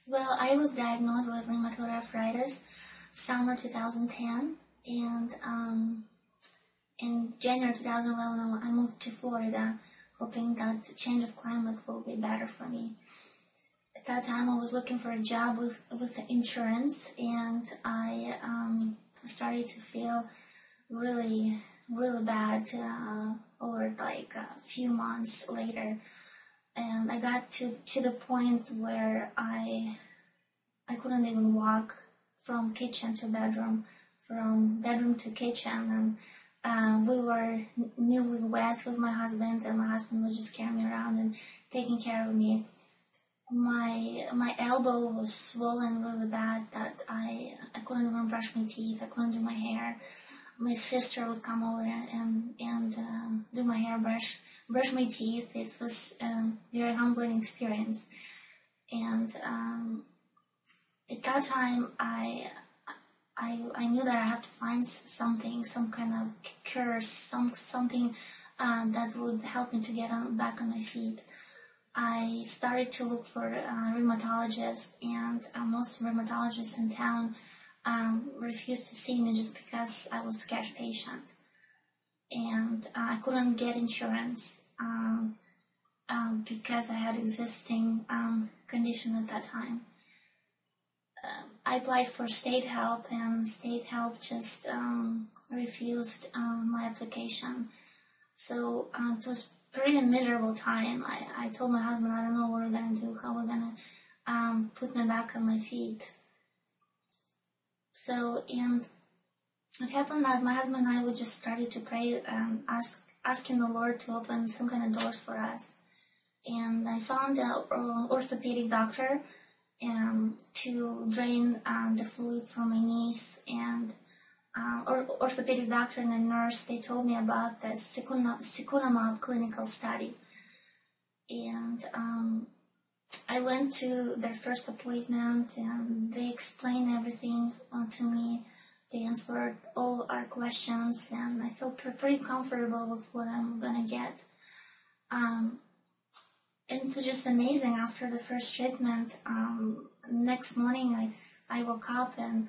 Well, I was diagnosed with rheumatoid arthritis summer 2010, and in January 2011 I moved to Florida, hoping that the change of climate will be better for me. At that time I was looking for a job with insurance, and I started to feel really bad over like a few months later. And I got to the point where I couldn't even walk from kitchen to bedroom, from bedroom to kitchen, and we were newlyweds with my husband, and my husband was just carrying me around and taking care of me. My elbow was swollen really bad that I couldn't even brush my teeth. I couldn't do my hair. My sister would come over and do my hair, brush my teeth. It was a very humbling experience. And at that time, I knew that I have to find something, some kind of cure, something that would help me to get back on my feet. I started to look for rheumatologists, and most rheumatologists in town refused to see me just because I was a cash patient, and I couldn't get insurance because I had existing condition at that time. I applied for state help, and state help just refused my application. So it was pretty miserable time. I told my husband, I don't know what we're gonna do, how we're gonna put me back on my feet. So, and it happened that my husband and I would just started to pray and asking the Lord to open some kind of doors for us. And I found an orthopedic doctor to drain the fluid from my knees, and orthopedic doctor and a nurse, they told me about the siculimab clinical study. And I went to their first appointment, and they explained everything to me. They answered all our questions, and I felt pretty comfortable with what I'm gonna get. And it was just amazing. After the first treatment, next morning I woke up and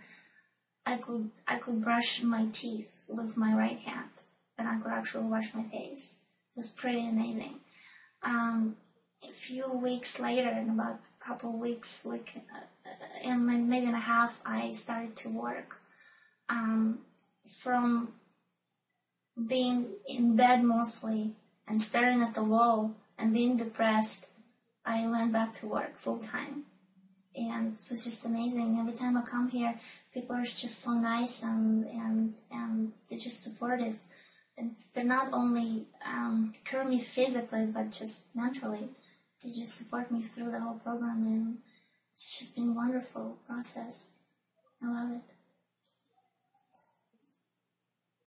I could brush my teeth with my right hand, and I could actually wash my face. It was pretty amazing. A few weeks later, in about a couple of weeks, and maybe and a half, I started to work. From being in bed mostly and staring at the wall and being depressed, I went back to work full time. And it was just amazing. Every time I come here, people are just so nice, and they're just supportive. And they're not only cure me physically, but just mentally. They just support me through the whole program, and it's just been a wonderful process. I love it.